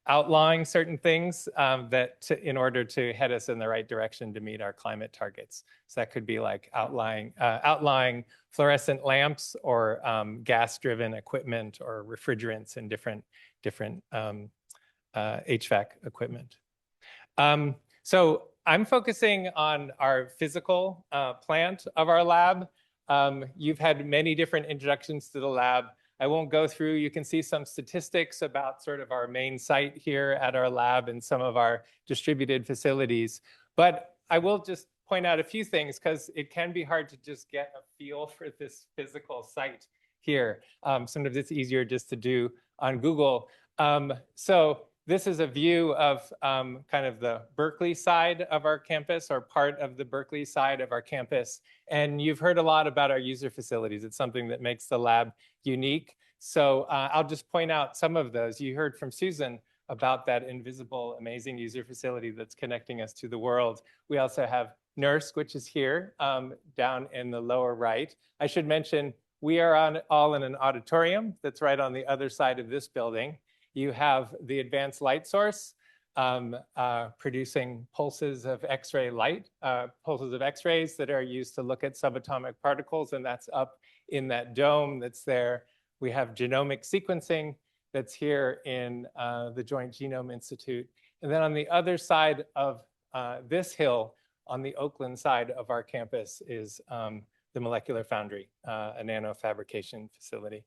outlawing certain things in order to head us in the right direction to meet our climate targets. So that could be like outlawing fluorescent lamps or gas-driven equipment or refrigerants in different HVAC equipment. So I'm focusing on our physical plant of our lab. You've had many different introductions to the lab. I won't go through. You can see some statistics about sort of our main site here at our lab and some of our distributed facilities. But I will just point out a few things because it can be hard to just get a feel for this physical site here. Sometimes it's easier just to do on Google. So this is a view of kind of the Berkeley side of our campus, or part of the Berkeley side of our campus. And you've heard a lot about our user facilities. It's something that makes the lab unique. So I'll just point out some of those. You heard from Susan about that invisible, amazing user facility that's connecting us to the world. We also have NERSC, which is here down in the lower right. I should mention, we are all in an auditorium that's right on the other side of this building. You have the advanced light source producing pulses of X-ray light, pulses of X-rays that are used to look at subatomic particles, and that's up in that dome that's there. We have genomic sequencing that's here in the Joint Genome Institute. And then on the other side of this hill, on the Oakland side of our campus, is the Molecular Foundry, a nanofabrication facility.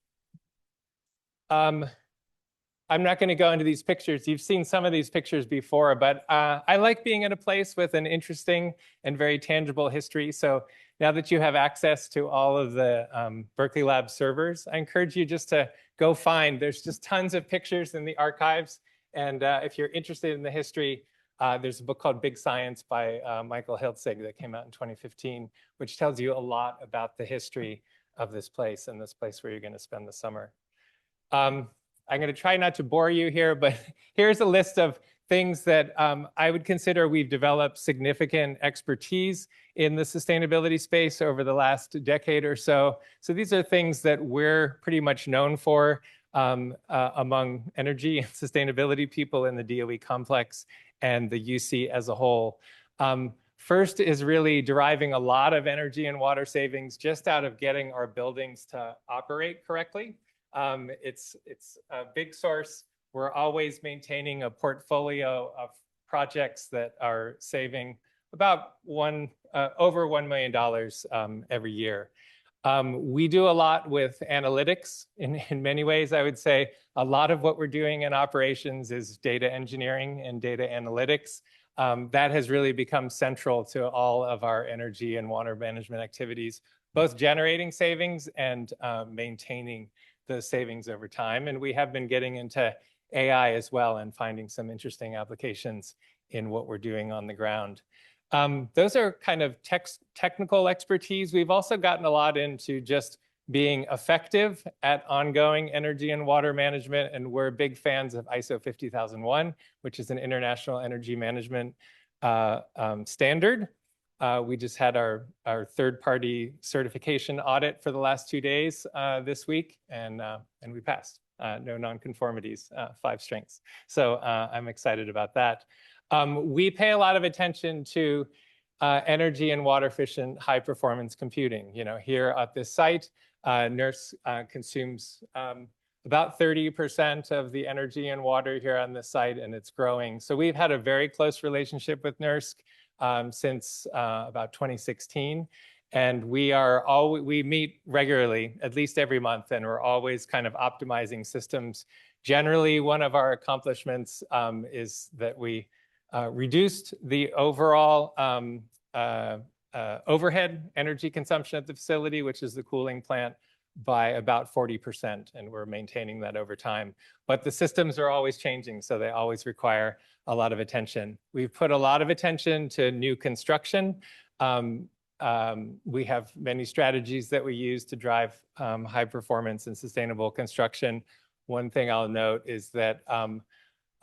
I'm not going to go into these pictures. You've seen some of these pictures before, but I like being in a place with an interesting and very tangible history. So now that you have access to all of the Berkeley Lab servers, I encourage you just to go find. There's just tons of pictures in the archives. And if you're interested in the history, there's a book called Big Science by Michael Hiltzig that came out in 2015, which tells you a lot about the history of this place and this place where you're going to spend the summer. I'm going to try not to bore you here, but here's a list of things that I would consider we've developed significant expertise in the sustainability space over the last decade or so. So these are things that we're pretty much known for among energy and sustainability people in the DOE complex and the UC as a whole. First is really deriving a lot of energy and water savings just out of getting our buildings to operate correctly. It's a big source. We're always maintaining a portfolio of projects that are saving about over $1 million every year. We do a lot with analytics in many ways. I would say a lot of what we're doing in operations is data engineering and data analytics. That has really become central to all of our energy and water management activities, both generating savings and maintaining the savings over time. And we have been getting into AI as well and finding some interesting applications in what we're doing on the ground. Those are kind of technical expertise. We've also gotten a lot into just being effective at ongoing energy and water management. And we're big fans of ISO 50001, which is an international energy management standard. We just had our third-party certification audit for the last 2 days this week, and we passed. No nonconformities, 5 strengths. So I'm excited about that. We pay a lot of attention to energy and water-efficient high-performance computing. You know, here at this site, NERSC consumes about 30% of the energy and water here on this site, and it's growing. So we've had a very close relationship with NERSC since about 2016. And we meet regularly, at least every month, and we're always kind of optimizing systems. Generally, one of our accomplishments is that we reduced the overall overhead energy consumption at the facility, which is the cooling plant, by about 40%, and we're maintaining that over time. But the systems are always changing, so they always require a lot of attention. We've put a lot of attention to new construction. We have many strategies that we use to drive high performance and sustainable construction. One thing I'll note is that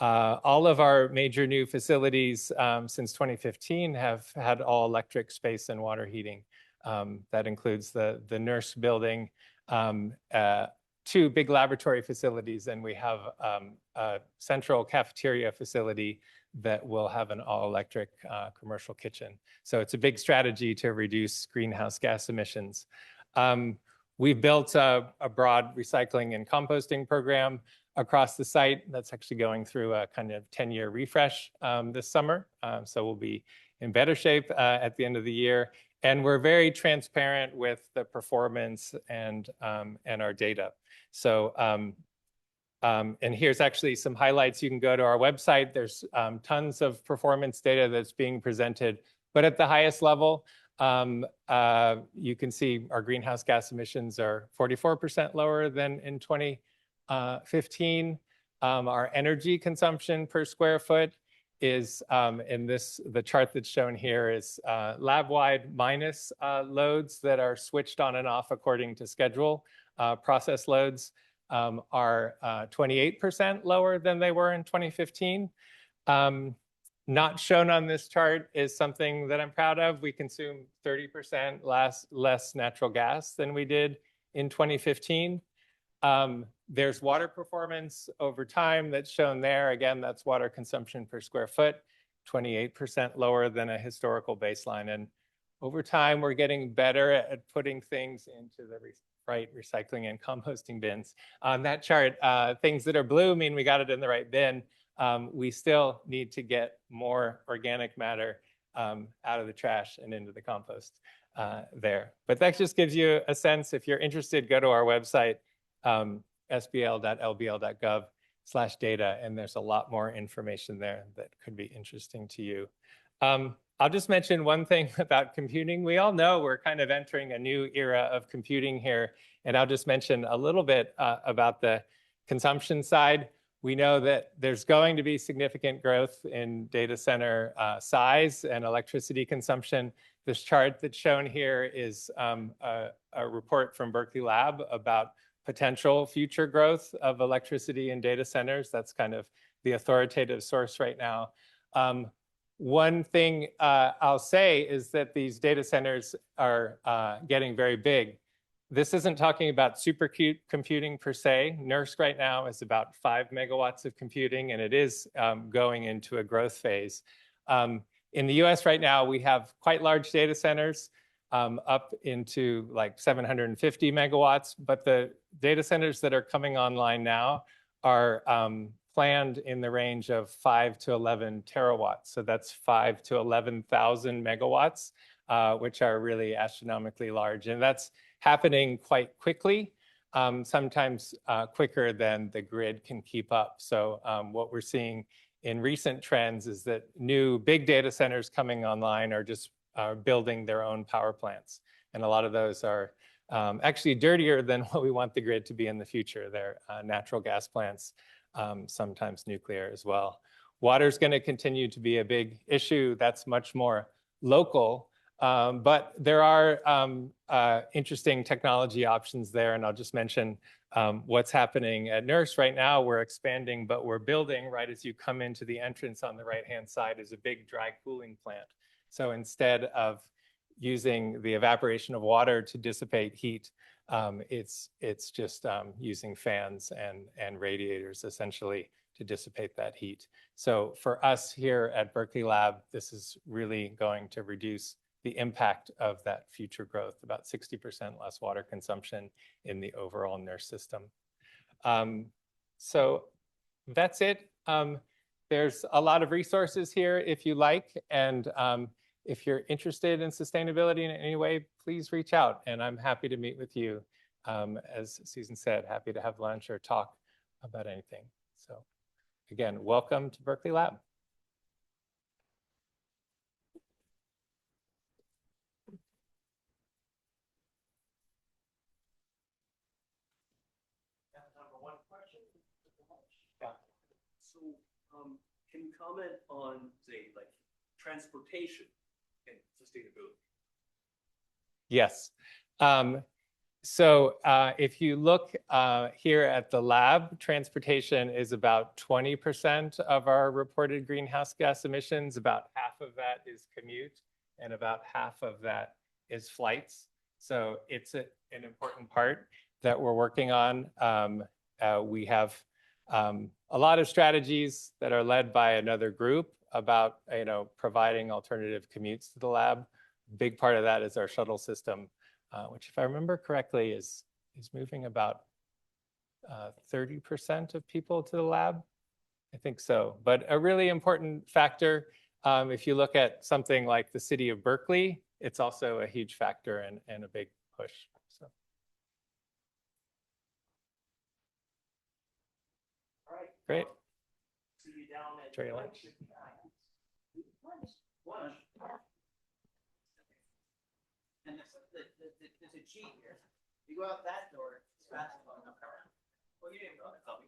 All of our major new facilities since 2015 have had all electric space and water heating. That includes the NERSC building, 2 big laboratory facilities, and we have a central cafeteria facility that will have an all-electric commercial kitchen. So it's a big strategy to reduce greenhouse gas emissions. We've built a broad recycling and composting program across the site that's actually going through a kind of 10-year refresh this summer. So we'll be in better shape at the end of the year. And we're very transparent with the performance and our data. So, and here's actually some highlights. You can go to our website. There's tons of performance data that's being presented, but at the highest level, you can see our greenhouse gas emissions are 44% lower than in 2015. Our energy consumption per square foot is the chart that's shown here is lab-wide minus loads that are switched on and off according to schedule. Process loads are 28% lower than they were in 2015. Not shown on this chart is something that I'm proud of. We consume 30% less natural gas than we did in 2015. There's water performance over time that's shown there. Again, that's water consumption per square foot, 28% lower than a historical baseline. And over time, we're getting better at putting things into the right recycling and composting bins. On that chart, things that are blue mean we got it in the right bin. We still need to get more organic matter out of the trash and into the compost there. But that just gives you a sense. If you're interested, go to our website, sbl.lbl.gov/data, and there's a lot more information there that could be interesting to you. I'll just mention one thing about computing. We all know we're kind of entering a new era of computing here, and I'll just mention a little bit about the consumption side. We know that there's going to be significant growth in data center size and electricity consumption. This chart that's shown here is a report from Berkeley Lab about potential future growth of electricity in data centers. That's kind of the authoritative source right now. One thing I'll say is that these data centers are getting very big. This isn't talking about supercomputing per se. NERSC right now is about 5 megawatts of computing, and it is going into a growth phase. In the US right now, we have quite large data centers up into like 750 megawatts, but the data centers that are coming online now are planned in the range of 5 to 11 terawatts. So that's 5 to 11,000 megawatts, which are really astronomically large. And that's happening quite quickly, sometimes quicker than the grid can keep up. So what we're seeing in recent trends is that new big data centers coming online are just building their own power plants. And a lot of those are actually dirtier than what we want the grid to be in the future. They're natural gas plants, sometimes nuclear as well. Water is going to continue to be a big issue. That's much more local. But there are interesting technology options there. And I'll just mention what's happening at NERSC right now. We're expanding, but we're building right as you come into the entrance on the right-hand side is a big dry cooling plant. So instead of using the evaporation of water to dissipate heat, it's just using fans and radiators essentially to dissipate that heat. So for us here at Berkeley Lab, this is really going to reduce the impact of that future growth, about 60% less water consumption in the overall NERSC system. So that's it. There's a lot of resources here if you like, and if you're interested in sustainability in any way, please reach out, and I'm happy to meet with you. As Susan said, happy to have lunch or talk about anything. So again, welcome to Berkeley Lab. Can you comment on, say, like transportation and sustainability? Yes. So if you look here at the lab, transportation is about 20% of our reported greenhouse gas emissions. About half of that is commute, and about half of that is flights. So it's an important part that we're working on. We have a lot of strategies that are led by another group about providing alternative commutes to the lab. Big part of that is our shuttle system, which, if I remember correctly, is moving about 30% of people to the lab. I think so. But a really important factor, if you look at something like the city of Berkeley, it's also a huge factor and a big push. So. All right. Great. See you down at Enjoy your lunch. Lunch. And there's a G here. You go out that door, it's fast enough. Well, you didn't go. I thought we